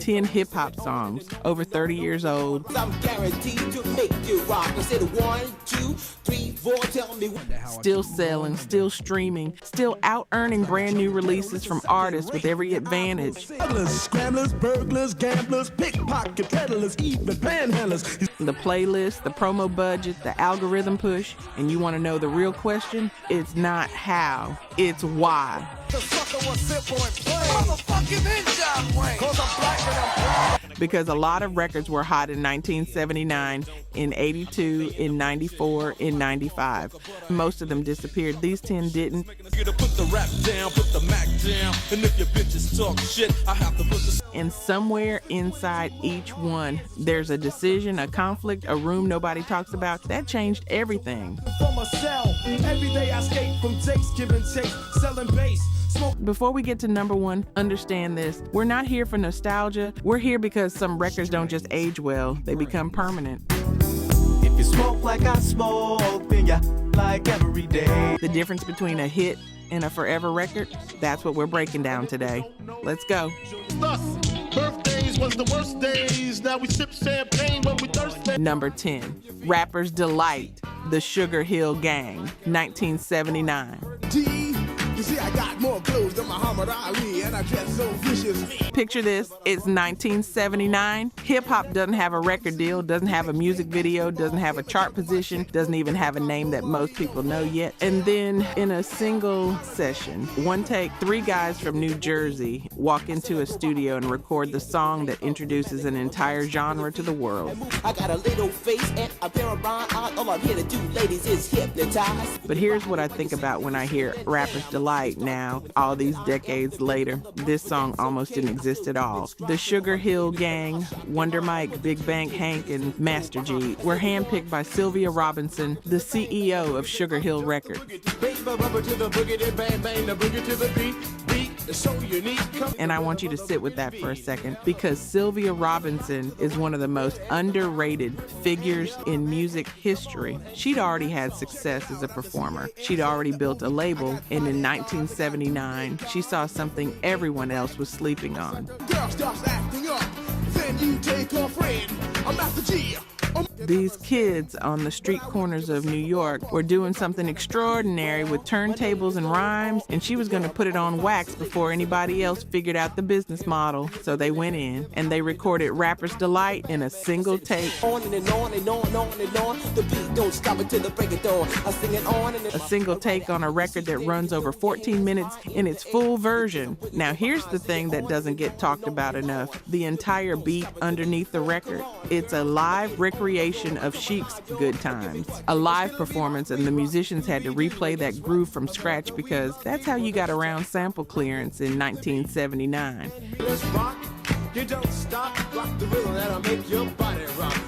10 hip-hop songs, over 30 years old. I'm guaranteed to make you rock. I said 1, 2, 3, 4, tell me. Still selling, still streaming, still out-earning brand new releases from artists with every advantage. Scramblers, burglars, gamblers, pickpocket peddlers, even panhandlers. The playlist, the promo budget, the algorithm push, and you want to know the real question? It's not how, it's why. Because a lot of records were hot in 1979, in 82, in 94, in 95. Most of them disappeared. These 10 didn't. And somewhere inside each one, there's a decision, a conflict, a room nobody talks about. That changed everything. Every day I skate from takes, give and take, selling bass. Before we get to number one, understand this. We're not here for nostalgia. We're here because some records don't just age well, they become permanent. If you smoke like I smoke, then you like every day. The difference between a hit and a forever record, that's what we're breaking down today. Let's go. Birthdays was the worst days. Now we sip champagne when we thirsty. Number 10, Rapper's Delight, The Sugar Hill Gang, 1979. You see, I got more clothes than Muhammad Ali, and I dress so viciously. Picture this, it's 1979. Hip-hop doesn't have a record deal, doesn't have a music video, doesn't have a chart position, doesn't even have a name that most people know yet. And then in a single session, one take, 3 guys from New Jersey walk into a studio and record the song that introduces an entire genre to the world. I got a little face and a pair of brown eyes. All I'm here to do, ladies, is hypnotize. But here's what I think about when I hear Rapper's Delight now, all these decades later. This song almost didn't exist at all. The Sugar Hill Gang, Wonder Mike, Big Bank Hank, and Master G were handpicked by Sylvia Robinson, the CEO of Sugar Hill Records. And I want you to sit with that for a second, because Sylvia Robinson is one of the most underrated figures in music history. She'd already had success as a performer. She'd already built a label, and in 1979, she saw something everyone else was sleeping on. Girl starts acting up, then you take her friend. I'm Master G. These kids on the street corners of New York were doing something extraordinary with turntables and rhymes, and she was going to put it on wax before anybody else figured out the business model. So they went in and they recorded Rapper's Delight in a single take. On and on and on and on and on. The beat don't stop until the break of dawn. I sing it on and A single take on a record that runs over 14 minutes in its full version. Now here's the thing that doesn't get talked about enough. The entire beat underneath the record. It's a live recreation of Chic's Good Times. A live performance, and the musicians had to replay that groove from scratch because that's how you got around sample clearance in 1979. Let's rock. You don't stop. Rock the rhythm that'll make your body rock.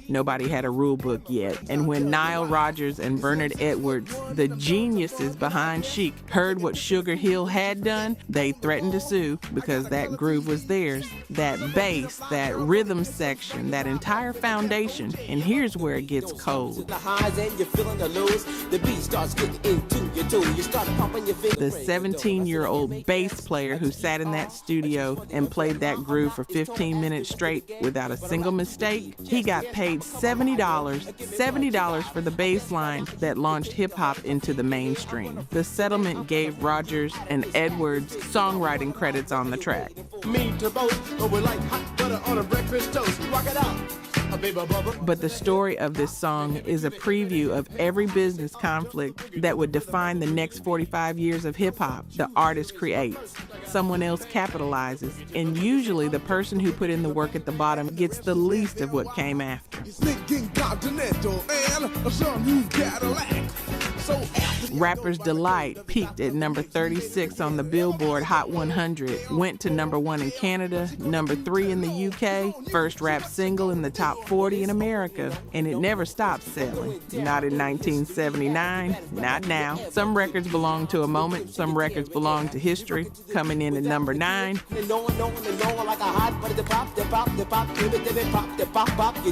Nobody had a rule book yet, and when Nile Rodgers and Bernard Edwards, the geniuses behind Chic, heard what Sugar Hill had done, they threatened to sue because that groove was theirs. That bass, that rhythm section, that entire foundation. And here's where it gets cold. the highs and you're feeling the lows. The beat starts getting into your toe. You start pumping your fingers. The 17-year-old bass player who sat in that studio and played that groove for 15 minutes straight without a single mistake, he got paid $70 for the bass line that launched hip-hop into the mainstream. The settlement gave Rodgers and Edwards songwriting credits on the track. Mean to both, but we're like hot butter on a breakfast toast. Rock it out. But the story of this song is a preview of every business conflict that would define the next 45 years of hip-hop. The artist creates, someone else capitalizes, and usually the person who put in the work at the bottom gets the least of what came after. Thinking Continental and some new Cadillac. So Rapper's Delight peaked at number 36 on the Billboard Hot 100, went to number 1 in Canada, number 3 in the UK, first rap single in the top 40 in America, and it never stopped selling. Not in 1979, not now. Some records belong to a moment, some records belong to history. Coming in at number 9.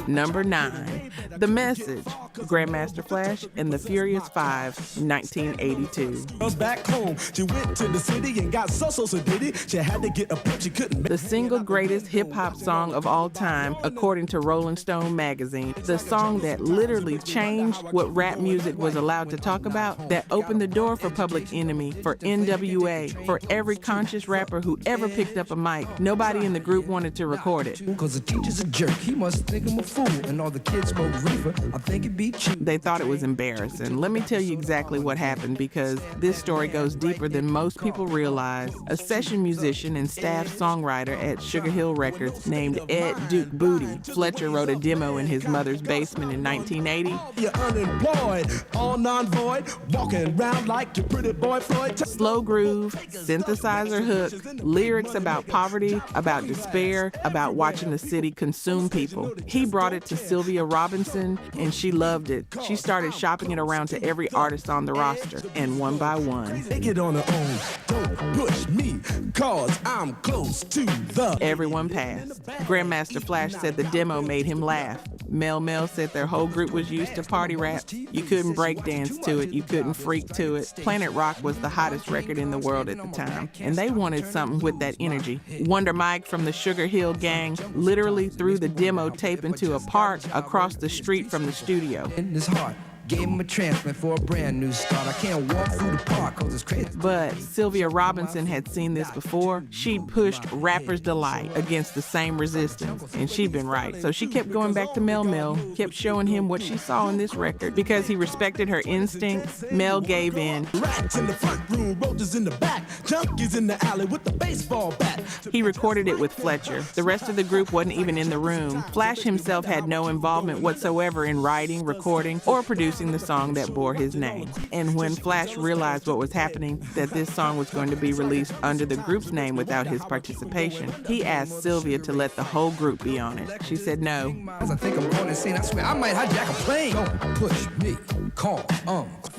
Number 9, The Message, Grandmaster Flash and the Furious Five, 1982. Back home, she went to the city and got so diddy. She had to get a pimp, she couldn't. The single greatest hip-hop song of all time, according to Rolling Stone magazine. The song that literally changed what rap music was allowed to talk about, that opened the door for Public Enemy, for N.W.A, for every conscious rapper who ever picked up a mic. Nobody in the group wanted to record it. Because the teacher's a jerk, he must think I'm a fool, and all the kids smoke reefer, I think it'd be cheap. They thought it was embarrassing. Let me tell you exactly what happened, because this story goes deeper than most people realize. A session musician and staff songwriter at Sugar Hill Records named Ed Duke Booty Fletcher wrote a demo in his mother's basement in 1980. You're unemployed, all non-void, walking around like your pretty boy Floyd. Slow groove, synthesizer hook, lyrics about poverty, about despair, about watching the city consume people. He brought it to Sylvia Robinson, and she loved it. She started shopping it around to every artist on the roster, and one by one. Take it on their own, don't push me, cause I'm close to the... Everyone passed. Grandmaster Flash said the demo made him laugh. Mel Mel said their whole group was used to party rap. You couldn't break dance to it, you couldn't freak to it. Planet Rock was the hottest record in the world at the time, and they wanted something with that energy. Wonder Mike from the Sugar Hill Gang literally threw the demo tape into a park across the street from the studio. In his heart, gave him a transplant for a brand new start. I can't walk through the park cause it's crazy. But Sylvia Robinson had seen this before. She'd pushed Rapper's Delight against the same resistance, and she'd been right. So she kept going back to Mel Mel, kept showing him what she saw in this record. Because he respected her instincts, Mel gave in. Rats in the front room, roaches in the back, junkies in the alley with the baseball bat. He recorded it with Fletcher. The rest of the group wasn't even in the room. Flash himself had no involvement whatsoever in writing, recording, or producing the song that bore his name. And when Flash realized what was happening, that this song was going to be released under the group's name without his participation, he asked Sylvia to let the whole group be on it. She said no. I think I'm going insane. I swear I might hijack a plane. Don't push me, call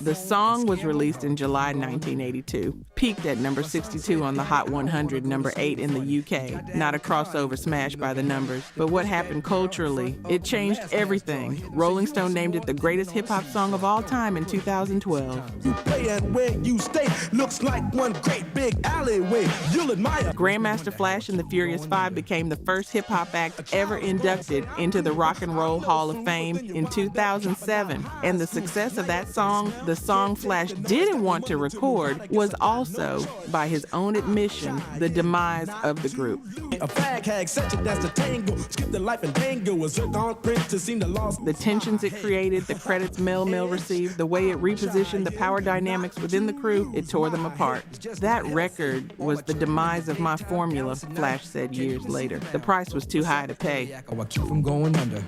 The song was released in July 1982, peaked at number 62 on the Hot 100, number 8 in the UK. Not a crossover smash by the numbers, but what happened culturally, it changed everything. Rolling Stone named it the greatest hip-hop song of all time in 2012. You play and where you stay looks like one great big alleyway. You'll admire. Grandmaster Flash and the Furious Five became the first hip-hop act ever inducted into the Rock and Roll Hall of Fame in 2007. And the success of that song, the song Flash didn't want to record, was also, by his own admission, the demise of the group. A fag hag such a that's the tango. Skip the life and tango was hooked on print to seem the lost. The tensions it created, the credits Mel Mel received, the way it repositioned the power dynamics within the crew, it tore them apart. That record was the demise of my formula, Flash said years later. The price was too high to pay. Oh, I keep from going under.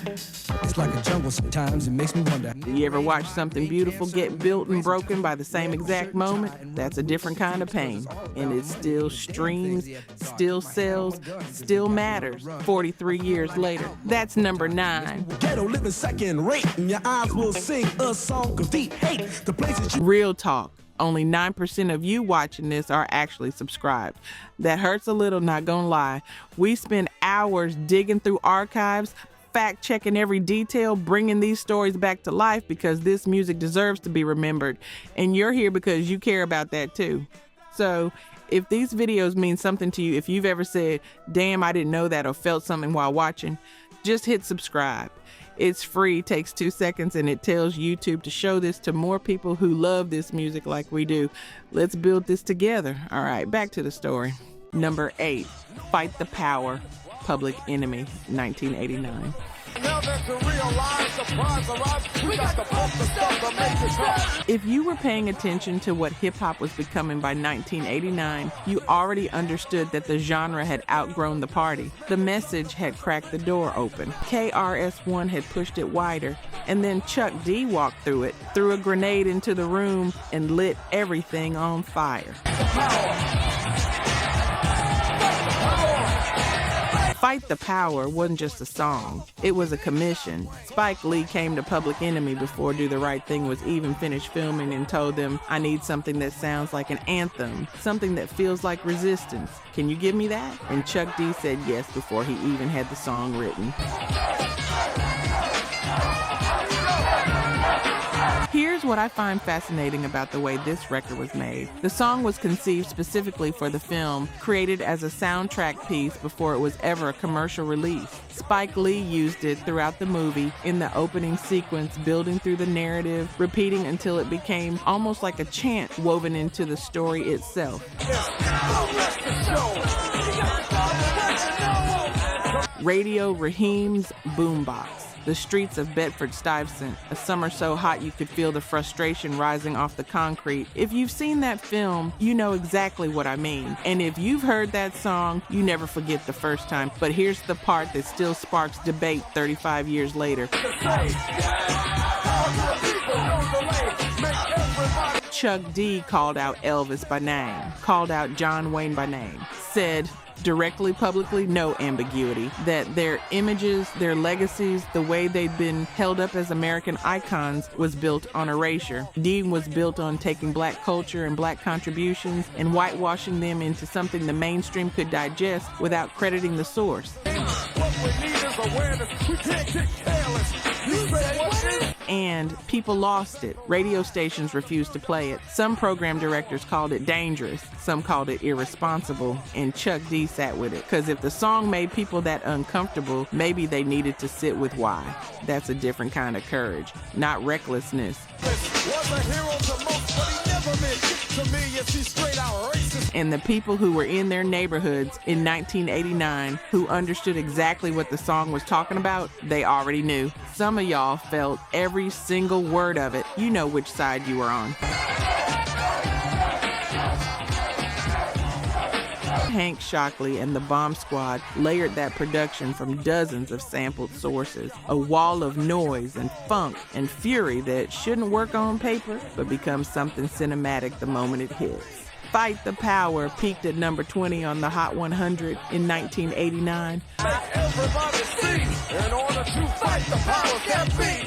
It's like a jungle sometimes, it makes me wonder. You ever watch something beautiful get built and broken by the same exact moment? That's a different kind of pain. And it still streams, still sells, still matters 43 years later. That's number 9. Ghetto living second rate, and your eyes will sing a song of deep hate. The places you... Real talk. Only 9% of you watching this are actually subscribed. That hurts a little, not gonna lie. We spend hours digging through archives, fact-checking every detail, bringing these stories back to life because this music deserves to be remembered. And you're here because you care about that too. So if these videos mean something to you, if you've ever said, damn, I didn't know that, or felt something while watching, just hit subscribe. It's free, takes 2 seconds, and it tells YouTube to show this to more people who love this music like we do. Let's build this together. All right, back to the story. Number 8, Fight the Power, Public Enemy, 1989. If you were paying attention to what hip-hop was becoming by 1989, you already understood that the genre had outgrown the party. The Message had cracked the door open. KRS-One had pushed it wider, and then Chuck D walked through it, threw a grenade into the room, and lit everything on fire. Fight the Power wasn't just a song, it was a commission. Spike Lee came to Public Enemy before Do the Right Thing was even finished filming and told them, I need something that sounds like an anthem, something that feels like resistance. Can you give me that? And Chuck D said yes before he even had the song written. Here's what I find fascinating about the way this record was made. The song was conceived specifically for the film, created as a soundtrack piece before it was ever a commercial release. Spike Lee used it throughout the movie in the opening sequence, building through the narrative, repeating until it became almost like a chant woven into the story itself. Radio Raheem's Boombox. The streets of Bedford-Stuyvesant, a summer so hot you could feel the frustration rising off the concrete. If you've seen that film, you know exactly what I mean. And if you've heard that song, you never forget the first time. But here's the part that still sparks debate 35 years later. Chuck D called out Elvis by name, called out John Wayne by name, said directly, publicly, no ambiguity, that their images, their legacies, the way they'd been held up as American icons was built on erasure. D was built on taking black culture and black contributions and whitewashing them into something the mainstream could digest without crediting the source. And people lost it. Radio stations refused to play it. Some program directors called it dangerous. Some called it irresponsible. And Chuck D sat with it. Because if the song made people that uncomfortable, maybe they needed to sit with why. That's a different kind of courage, not recklessness. And the people who were in their neighborhoods in 1989 who understood exactly what the song was talking about, they already knew. Some of y'all felt every single word of it. You know which side you were on. Hank Shockley and the Bomb Squad layered that production from dozens of sampled sources, a wall of noise and funk and fury that shouldn't work on paper but becomes something cinematic the moment it hits. Fight the Power peaked at number 20 on the Hot 100 in 1989. Everybody sing in order to fight the powers that be.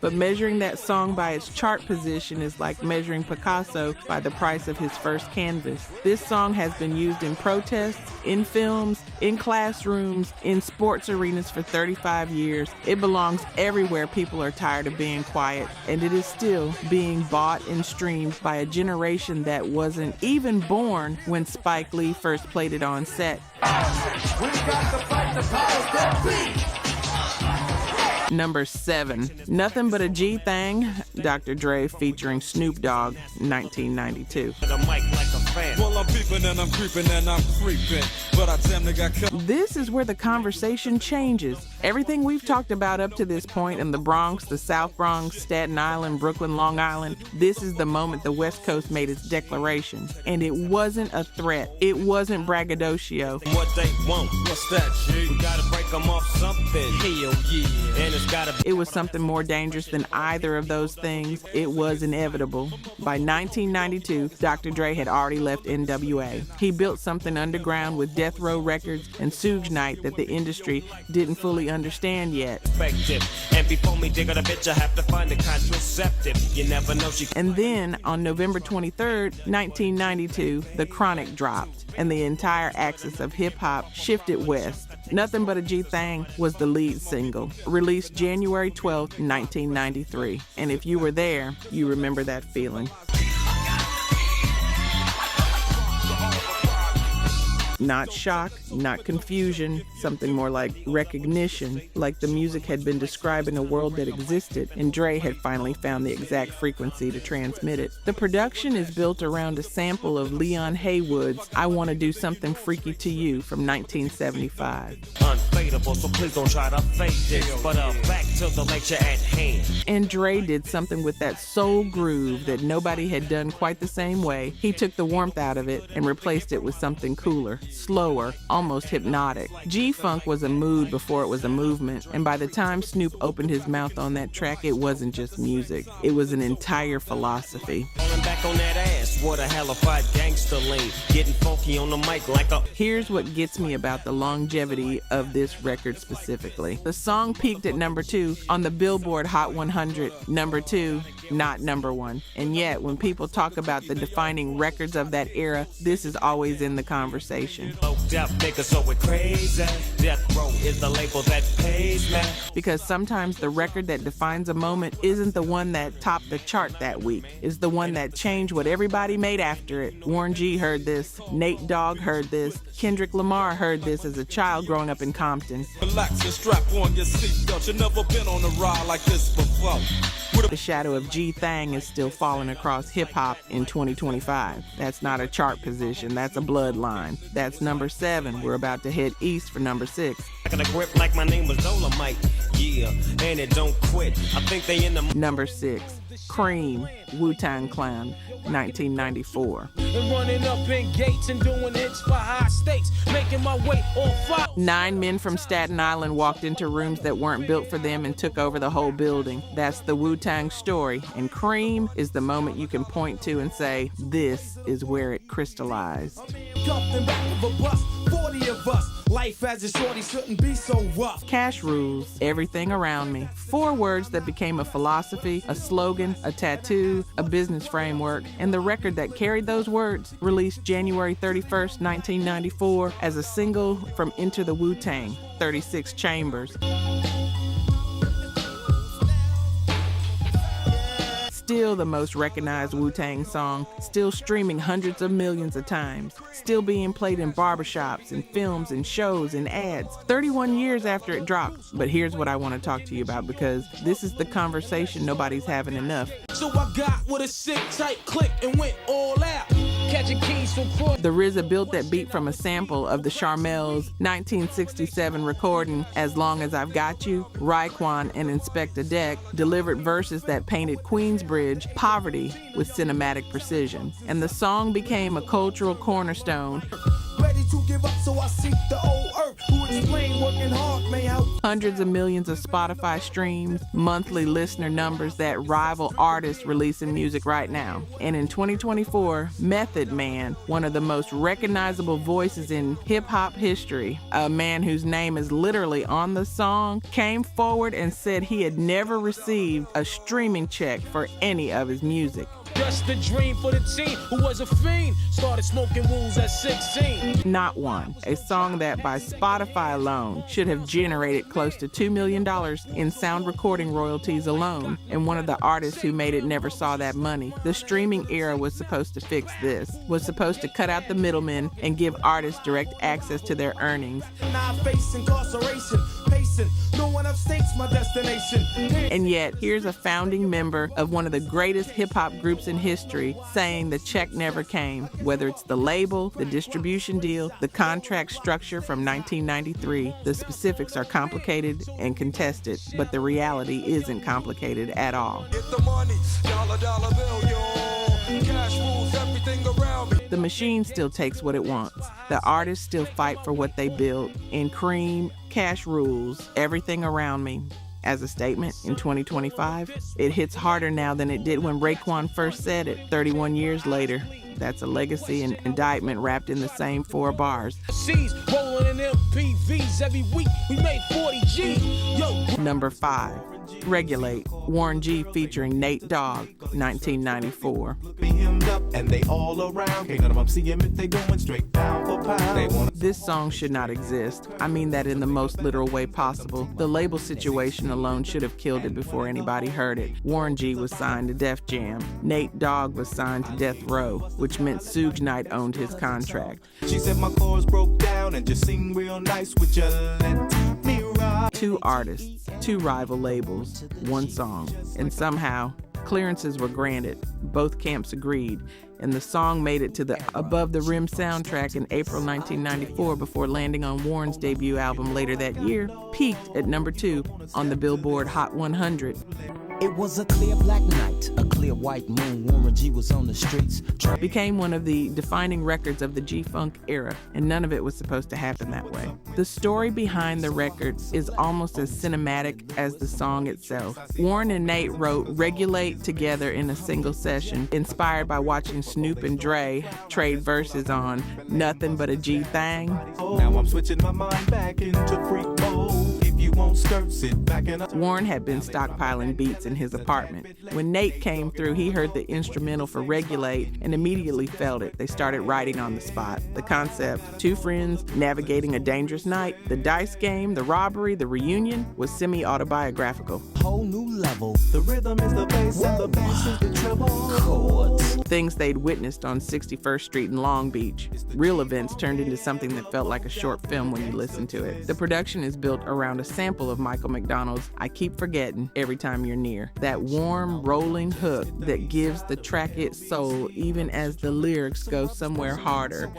But measuring that song by its chart position is like measuring Picasso by the price of his first canvas. This song has been used in protests, in films, in classrooms, in sports arenas for 35 years. It belongs everywhere people are tired of being quiet, and it is still being bought and streamed by a generation that wasn't even born when Spike Lee first played it on set. We got to fight the powers that be. Number 7, Nuthin But a G Thang, Dr. Dre featuring Snoop Dogg, 1992. Well, I'm peeping and I'm creeping and I'm creeping, but I damn near got killed. This is where the conversation changes. Everything we've talked about up to this point in the Bronx, the South Bronx, Staten Island, Brooklyn, Long Island, this is the moment the West Coast made its declaration. And it wasn't a threat. It wasn't braggadocio. What they want, what's that, G? We gotta break them off something. Hell yeah. And it was something more dangerous than either of those things. It was inevitable. By 1992, Dr. Dre had already left N.W.A. He built something underground with Death Row Records and Suge Knight that the industry didn't fully understand yet. And before me dig on a bitch, I have to find a contraceptive. You never know she. And then on November 23rd, 1992, The Chronic dropped, and the entire axis of hip-hop shifted west. Nuthin But a G Thang was the lead single, released January 12th, 1993. And if you were there, you remember that feeling. Not shock, not confusion, something more like recognition, like the music had been describing a world that existed, and Dre had finally found the exact frequency to transmit it. The production is built around a sample of Leon Haywood's I Wanna Do Something Freaky to You from 1975. Unfadable, so please don't try to fake this, but back to the lecture at hand. And Dre did something with that soul groove that nobody had done quite the same way. He took the warmth out of it and replaced it with something cooler, slower, almost hypnotic. G-Funk was a mood before it was a movement, and by the time Snoop opened his mouth on that track, it wasn't just music. It was an entire philosophy. Back on that ass, what a hellified gangster lane, getting funky on the mic like a... Here's what gets me about the longevity of this record specifically. The song peaked at number 2 on the Billboard Hot 100, number 2, not number 1. And yet, when people talk about the defining records of that era, this is always in the conversation. is the label that pays me. Because sometimes the record that defines a moment isn't the one that topped the chart that week. It's the one that changed what everybody made after it. Warren G heard this. Nate Dogg heard this. Kendrick Lamar heard this as a child growing up in Compton. Relax and strap on your seatbelt. You've never been on a ride like this before. The shadow of G Thang is still falling across hip-hop in 2025. That's not a chart position, that's a bloodline. That's number 7. We're about to head east for number 6. I got a grip like my name was Dolomite. Yeah, and it don't quit. I think they in the... Number 6, C.R.E.A.M, Wu-Tang Clan, 1994. And running up in gates and doing hits for high stakes, making my way on fire. 9 men from Staten Island walked into rooms that weren't built for them and took over the whole building. That's the Wu-Tang story, and C.R.E.A.M is the moment you can point to and say, this is where it crystallized. Life as a shorty shouldn't be so rough. Cash rules, everything around me. 4 words that became a philosophy, a slogan, a tattoo, a business framework, and the record that carried those words, released January 31st, 1994, as a single from Into the Wu-Tang, 36 Chambers. Still the most recognized Wu-Tang song, still streaming hundreds of millions of times, still being played in barbershops and films and shows and ads, 31 years after it dropped. But here's what I want to talk to you about, because this is the conversation nobody's having enough. So I got with a sick tight click and went all out. Catching keys from Croy. The RZA built that beat from a sample of the Charmel's 1967 recording, As Long As I've Got You. Raekwon and Inspector Deck delivered verses that painted Queensbridge poverty with cinematic precision. And the song became a cultural cornerstone. Ready to give up, so I seek the old earth. Who explain working hard may help. Hundreds of millions of Spotify streams, monthly listener numbers that rival artists releasing music right now. And in 2024, Method Man, one of the most recognizable voices in hip-hop history, a man whose name is literally on the song, came forward and said he had never received a streaming check for any of his music. Just a dream for the team who was a fiend. Started smoking rules at 16. Not one. A song that by Spotify alone should have generated close to $2 million in sound recording royalties alone. And one of the artists who made it never saw that money. The streaming era was supposed to fix this, was supposed to cut out the middlemen and give artists direct access to their earnings. Now I face incarceration, pacing, no one upstates my destination. And yet, here's a founding member of one of the greatest hip-hop groups in history saying the check never came, whether it's the label, the distribution deal, the contract structure from 1993. The specifics are complicated and contested, but the reality isn't complicated at all. Get the money, dollar bill, yo. Cash rules everything around me. The machine still takes what it wants. The artists still fight for what they built. And C.R.E.A.M, cash rules everything around me. As a statement in 2025, it hits harder now than it did when Raekwon first said it 31 years later. That's a legacy and indictment wrapped in the same 4 bars. C's rolling in MPVs every week. We made 40 G. Yo. Number 5, Regulate, Warren G featuring Nate Dogg, 1994. Be hemmed up and they all around. Can't none of them see him if they going straight down for pound. They wanna... This song should not exist. I mean that in the most literal way possible. The label situation alone should have killed it before anybody heard it. Warren G was signed to Def Jam. Nate Dogg was signed to Death Row, which meant Suge Knight owned his contract. She said my chords broke down and just sing real nice with you. Let me ride. 2 artists, 2 rival labels, 1 song. And somehow, clearances were granted. Both camps agreed. And the song made it to the Above the Rim soundtrack in April 1994 before landing on Warren's debut album later that year, peaked at number 2 on the Billboard Hot 100. It was a clear black night, a clear white moon. Warren G was on the streets. Became one of the defining records of the G-Funk era, and none of it was supposed to happen that way. The story behind the record is almost as cinematic as the song itself. Warren and Nate wrote Regulate together in a single session, inspired by watching Snoop and Dre trade verses on Nuthin But a G Thang. Now I'm switching my mind back into freak mode. If you won't skirt, sit back and Warren had been stockpiling beats in his apartment. When Nate came through, he heard the instrumental for Regulate and immediately felt it. They started writing on the spot. The concept, two friends navigating a dangerous night, the dice game, the robbery, the reunion, was semi-autobiographical. Whole new level. the rhythm is the bass and the bass is the treble. Chords. Things they'd witnessed on 61st Street in Long Beach. Real events turned into something that felt like a short film when you listened to it. The production is built around a sample of Michael McDonald's I Keep Forgetting Every Time You're Near. That warm, rolling hook that gives the track its soul even as the lyrics go somewhere harder.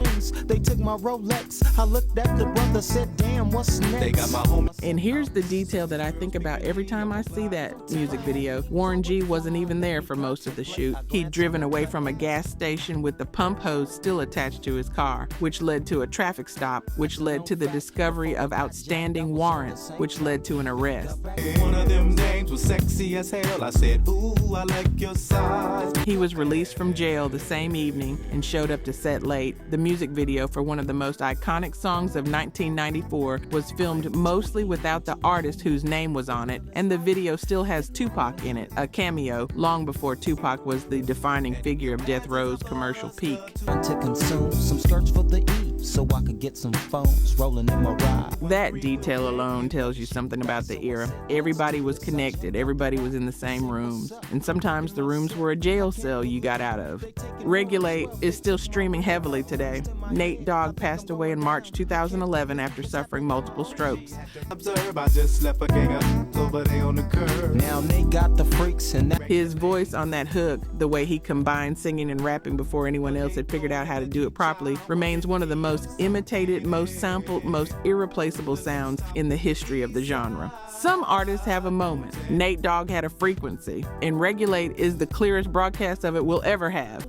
They took my Rolex. I looked at the brother, said, damn, what's next? They got my home. And here's the detail that I think about every time I see that music video. Warren G wasn't even there for most of the shoot. He'd driven away from a gas station with the pump hose still attached to his car, which led to a traffic stop, which led to the discovery of outstanding warrants, which led to an arrest. One of them dames was sexy as hell. I said, ooh, I like your size. He was released from jail the same evening and showed up to set late. The music video for one of the most iconic songs of 1994 was filmed mostly without the artist whose name was on it, and the video still has Tupac in it, a cameo, long before Tupac was the defining figure of Death Row's commercial peak. To consume some skirts for the E, so I could get some phones rolling in my ride. That detail alone tells you something about the era. Everybody was connected, everybody was in the same rooms, and sometimes the rooms were a jail cell you got out of. Regulate is still streaming heavily today. Nate Dogg passed away in March 2011 after suffering multiple strokes. Observe, I just left a ganger over there on the curb. Now they got the freaks and that. His voice on that hook, the way he combined singing and rapping before anyone else had figured out how to do it properly, remains one of the most imitated, most sampled, most irreplaceable sounds in the history of the genre. Some artists have a moment. Nate Dogg had a frequency, and Regulate is the clearest broadcast of it we'll ever have.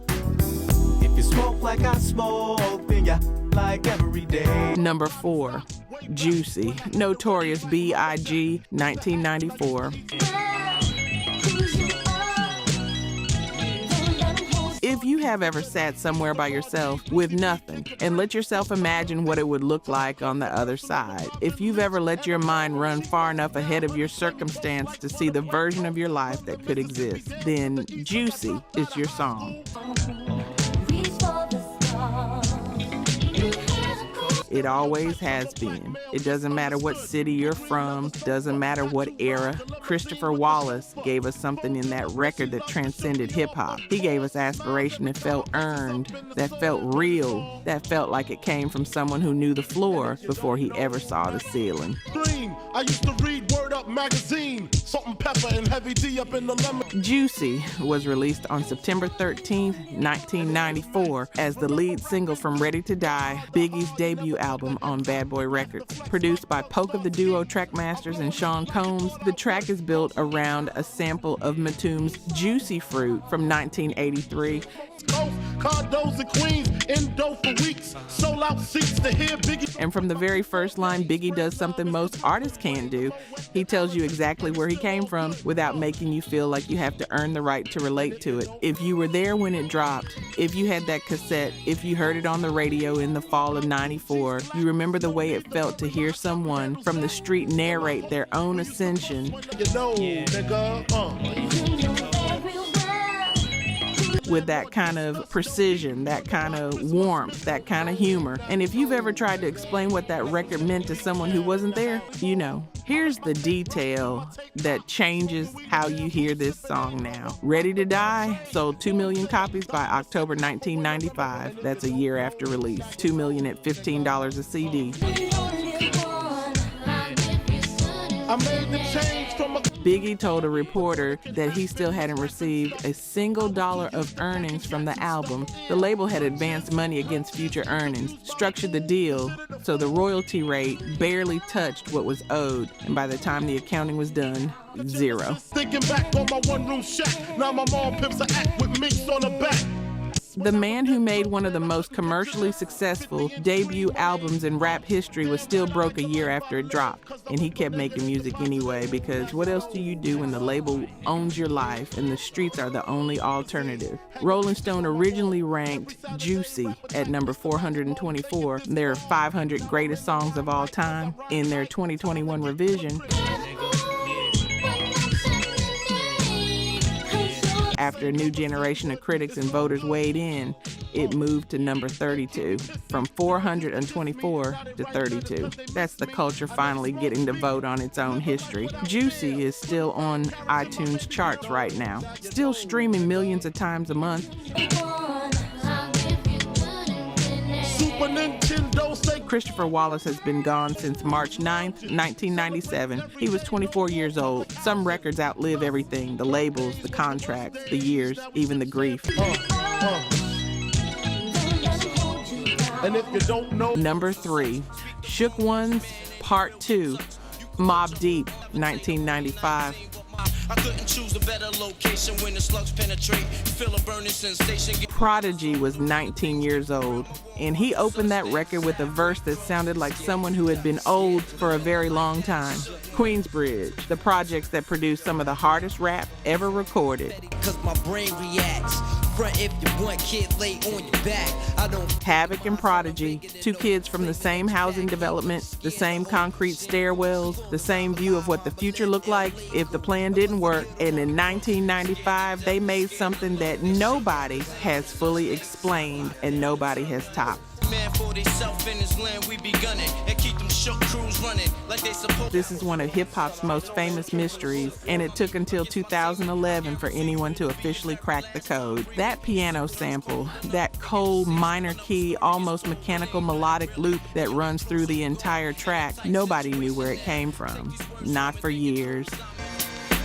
If you smoke like I smoke, then you like every day. Number 4, Juicy, Notorious B.I.G, 1994. If you have ever sat somewhere by yourself with nothing and let yourself imagine what it would look like on the other side, if you've ever let your mind run far enough ahead of your circumstance to see the version of your life that could exist, then Juicy is your song. It always has been. It doesn't matter what city you're from, doesn't matter what era. Christopher Wallace gave us something in that record that transcended hip-hop. He gave us aspiration that felt earned, that felt real, that felt like it came from someone who knew the floor before he ever saw the ceiling. I used to read Word Up magazine, Salt and Pepper and Heavy D up in the lemon. Juicy was released on September 13th, 1994 as the lead single from Ready to Die, Biggie's debut album on Bad Boy Records. Produced by Polk of the Duo Trackmasters and Sean Combs, the track is built around a sample of Matum's Juicy Fruit from 1983. Condos and Queens, N.W.A for weeks, sold out seats to hear Biggie. And from the very first line, Biggie does something most artists can't do. He tells you exactly where he came from without making you feel like you have to earn the right to relate to it. If you were there when it dropped, if you had that cassette, if you heard it on the radio in the fall of '94, you remember the way it felt to hear someone from the street narrate their own ascension. You know, nigga, with that kind of precision, that kind of warmth, that kind of humor. And if you've ever tried to explain what that record meant to someone who wasn't there, you know. Here's the detail that changes how you hear this song now. Ready to Die sold 2 million copies by October 1995. That's a year after release. 2 million at $15 a CD. I made the change from a Biggie told a reporter that he still hadn't received a single dollar of earnings from the album. The label had advanced money against future earnings, structured the deal so the royalty rate barely touched what was owed, and by the time the accounting was done, zero. Thinking back on my one-room shack, now my mom pimps an act with minks on the back. The man who made one of the most commercially successful debut albums in rap history was still broke a year after it dropped. And he kept making music anyway, because what else do you do when the label owns your life and the streets are the only alternative? Rolling Stone originally ranked Juicy at number 424, their 500 greatest songs of all time. In their 2021 revision, after a new generation of critics and voters weighed in, it moved to number 32, from 424 to 32. That's the culture finally getting to vote on its own history. Juicy is still on iTunes charts right now, still streaming millions of times a month. Super Nintendo say Christopher Wallace has been gone since March 9th, 1997. He was 24 years old. Some records outlive everything: the labels, the contracts, the years, even the grief. And if you don't know, Number 3, Shook Ones, Part 2, Mobb Deep, 1995. I couldn't choose a better location when the slugs penetrate. Feel a burning sensation. Prodigy was 19 years old, and he opened that record with a verse that sounded like someone who had been old for a very long time. Queensbridge, the projects that produced some of the hardest rap ever recorded. Cause my brain reacts. Front if you want, kid, lay on your back. I don't. Havoc and Prodigy, two kids from the same housing development, the same concrete stairwells, the same view of what the future looked like if the plan didn't work. And in 1995, they made something that nobody has fully explained and nobody has topped. This is one of hip-hop's most famous mysteries, and it took until 2011 for anyone to officially crack the code. That piano sample, that cold minor key, almost mechanical melodic loop that runs through the entire track, nobody knew where it came from. Not for years.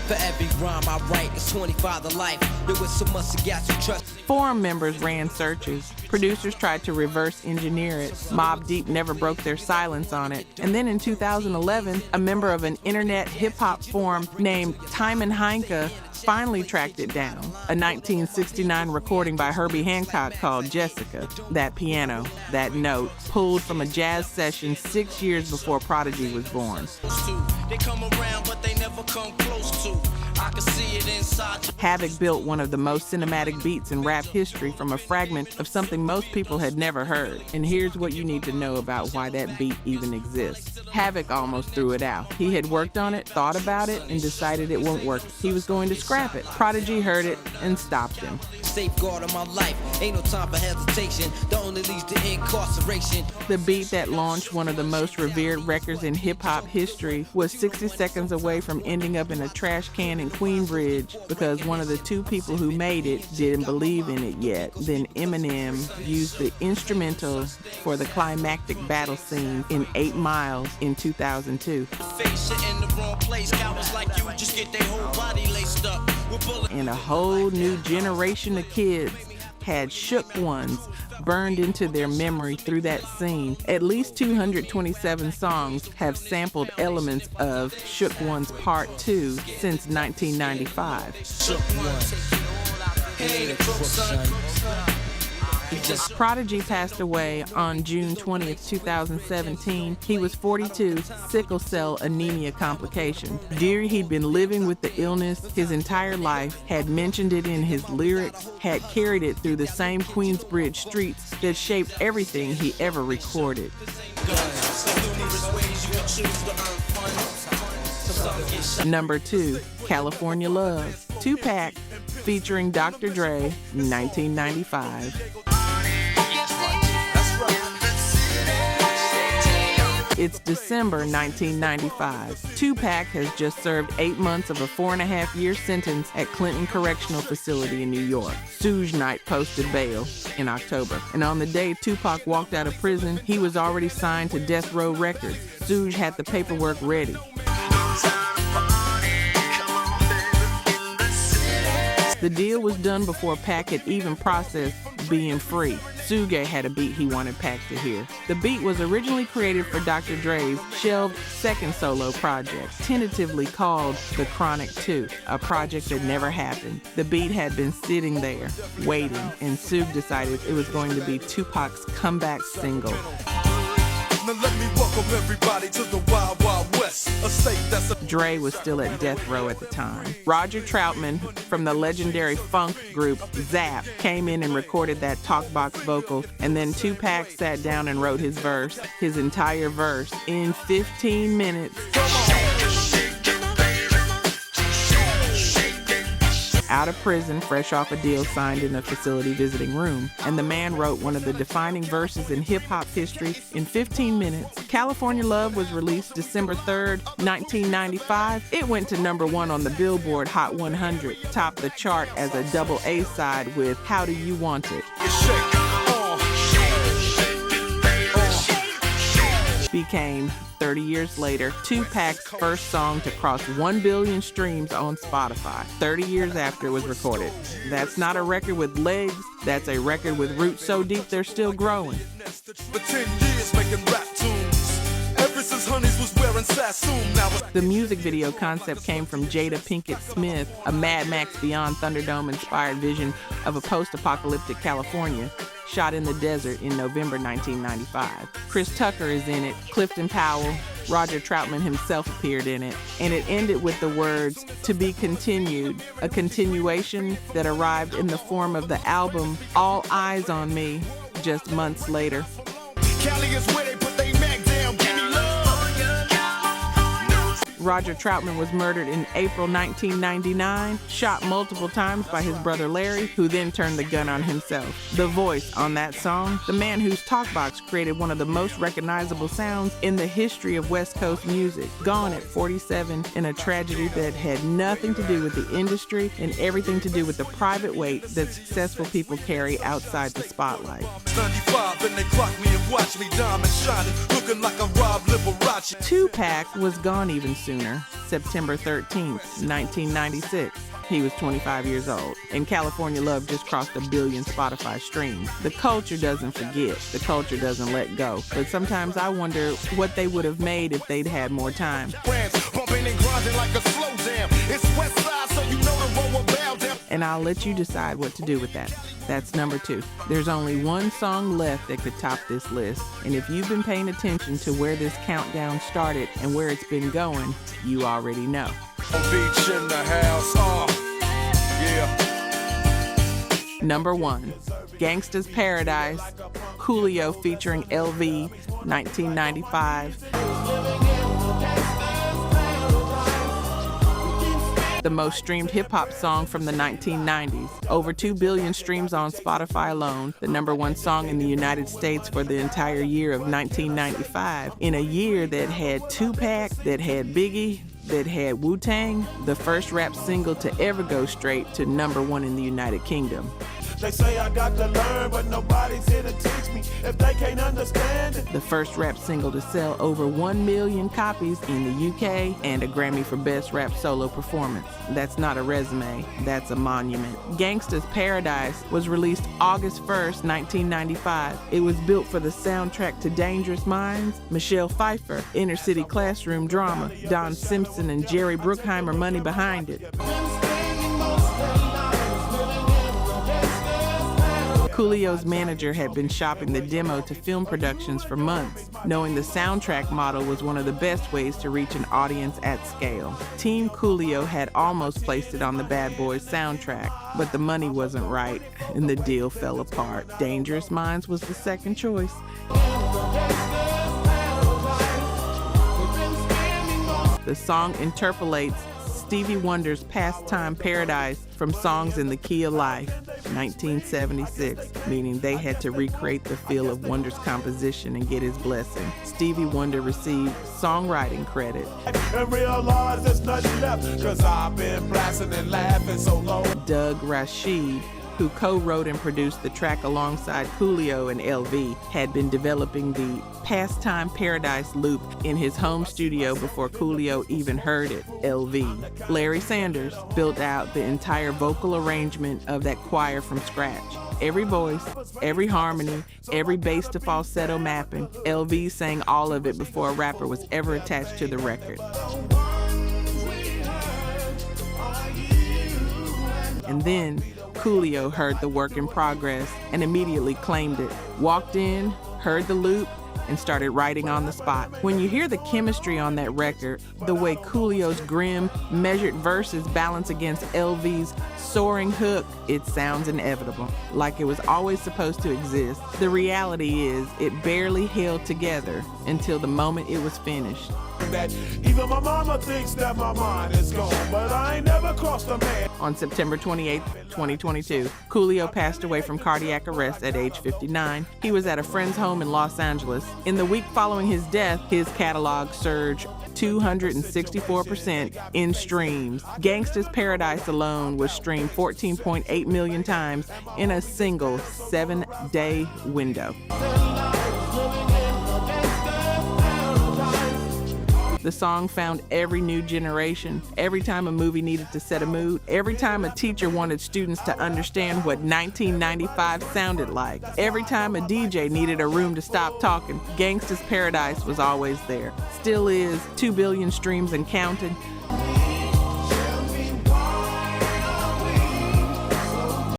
For every rhyme I write, it's 25 to life. There was so much to got you trust. Forum members ran searches. Producers tried to reverse engineer it. Mobb Deep never broke their silence on it. And then in 2011, a member of an internet hip-hop forum named Timon Heinke finally tracked it down. A 1969 recording by Herbie Hancock called Jessica. That piano, that note, pulled from a jazz session 6 years before Prodigy was born. They come around, but they never come close to. I can see it inside. Havoc built one of the most cinematic beats in rap history from a fragment of something most people had never heard. And here's what you need to know about why that beat even exists. Havoc almost threw it out. He had worked on it, thought about it, and decided it won't work. He was going to scrap it. Prodigy heard it and stopped him. Safeguard of my life, ain't no time for hesitation. That only leads to incarceration. The beat that launched one of the most revered records in hip-hop history was 60 seconds away from ending up in a trash can in Queensbridge because one of the two people who made it didn't believe in it yet. Then Eminem used the instrumental for the climactic battle scene in 8 Miles in 2002. And a whole new generation of kids had Shook Ones burned into their memory through that scene. At least 227 songs have sampled elements of Shook Ones Part 2 since 1995. Prodigy passed away on June 20th, 2017. He was 42, sickle cell anemia complication. Dear, he'd been living with the illness his entire life, had mentioned it in his lyrics, had carried it through the same Queensbridge streets that shaped everything he ever recorded. Number 2, California Love, Tupac, featuring Dr. Dre, 1995. It's December 1995. Tupac has just served 8 months of a 4.5-year sentence at Clinton Correctional Facility in New York. Suge Knight posted bail in October. And on the day Tupac walked out of prison, he was already signed to Death Row Records. Suge had the paperwork ready. The deal was done before Pac had even processed being free. Suge had a beat he wanted Pac to hear. The beat was originally created for Dr. Dre's shelved second solo project, tentatively called The Chronic 2, a project that never happened. The beat had been sitting there, waiting, and Suge decided it was going to be Tupac's comeback single. Now let me welcome everybody to the Wild Wild West, a state that's Dre was still at death row at the time. Roger Troutman from the legendary funk group Zapp came in and recorded that talkbox vocal, and then Tupac sat down and wrote his verse, his entire verse, in 15 minutes. Out of prison, fresh off a deal signed in a facility visiting room, and the man wrote one of the defining verses in hip-hop history in 15 minutes. California Love was released December 3rd, 1995. It went to #1 on the Billboard Hot 100, topped the chart as a double A side with How Do You Want It. Became, 30 years later, Tupac's first song to cross 1 billion streams on Spotify, 30 years after it was recorded. That's not a record with legs, that's a record with roots so deep they're still growing. for 10 years making rap tunes. Ever since Honeys was wearing Sassoon, now the music video concept came from Jada Pinkett Smith, a Mad Max Beyond Thunderdome-inspired vision of a post-apocalyptic California, shot in the desert in November 1995. Chris Tucker is in it, Clifton Powell, Roger Troutman himself appeared in it, and it ended with the words, "To be continued," a continuation that arrived in the form of the album All Eyes on Me just months later. Cali is where they put they Mac down, give me love. Roger Troutman was murdered in April 1999, shot multiple times by his brother Larry, who then turned the gun on himself. The voice on that song, the man whose talkbox created one of the most recognizable sounds in the history of West Coast music, gone at 47 in a tragedy that had nothing to do with the industry and everything to do with the private weight that successful people carry outside the spotlight. 95 and they clock me and watch me diamond shining, looking like a Rob Liberace. Tupac was gone even sooner, September 13th, 1996. He was 25 years old, and California Love just crossed 1 billion Spotify streams. The culture doesn't forget, the culture doesn't let go, but sometimes I wonder what they would have made if they'd had more time. Bumping and grinding like a slow jam. It's West Side, so you know the road will bow down. And I'll let you decide what to do with that. That's number 2. There's only one song left that could top this list, and if you've been paying attention to where this countdown started and where it's been going, you already know. Beach in the house, yeah. Number 1, Gangsta's Paradise, Coolio featuring LV, 1995. The most streamed hip-hop song from the 1990s. Over 2 billion streams on Spotify alone, the number 1 song in the United States for the entire year of 1995. In a year that had Tupac, that had Biggie, that had Wu-Tang, the first rap single to ever go straight to number 1 in the United Kingdom. They say I got to learn, but nobody's here to teach me if they can't understand it. The first rap single to sell over 1 million copies in the UK, and a Grammy for Best Rap Solo Performance. That's not a resume, that's a monument. Gangsta's Paradise was released August 1st, 1995. It was built for the soundtrack to Dangerous Minds, Michelle Pfeiffer, Inner City Classroom Drama, Don Simpson and Jerry Bruckheimer money behind it. Coolio's manager had been shopping the demo to film productions for months, knowing the soundtrack model was one of the best ways to reach an audience at scale. Team Coolio had almost placed it on the Bad Boys soundtrack, but the money wasn't right, and the deal fell apart. Dangerous Minds was the second choice. The song interpolates Stevie Wonder's Pastime Paradise from Songs in the Key of Life, 1976, meaning they had to recreate the feel of Wonder's composition and get his blessing. Stevie Wonder received songwriting credit. And realize there's nothing left, 'cause I've been blasting and laughing so long. Doug Rashid, who co-wrote and produced the track alongside Coolio and LV, had been developing the Pastime Paradise loop in his home studio before Coolio even heard it, LV. Larry Sanders built out the entire vocal arrangement of that choir from scratch. Every voice, every harmony, every bass to falsetto mapping. LV sang all of it before a rapper was ever attached to the record. And then Coolio heard the work in progress and immediately claimed it. Walked in, heard the loop, and started writing on the spot. When you hear the chemistry on that record, the way Coolio's grim, measured verses balance against LV's soaring hook, it sounds inevitable, like it was always supposed to exist. The reality is, it barely held together until the moment it was finished. That even my mama thinks that my mind is gone, but I ain't never crossed a man. On September 28, 2022, Coolio passed away from cardiac arrest at age 59. He was at a friend's home in Los Angeles. In the week following his death, his catalog surged 264% in streams. Gangsta's Paradise alone was streamed 14.8 million times in a single 7-day window. The song found every new generation. Every time a movie needed to set a mood, every time a teacher wanted students to understand what 1995 sounded like, every time a DJ needed a room to stop talking, Gangsta's Paradise was always there. Still is, 2 billion streams and counting.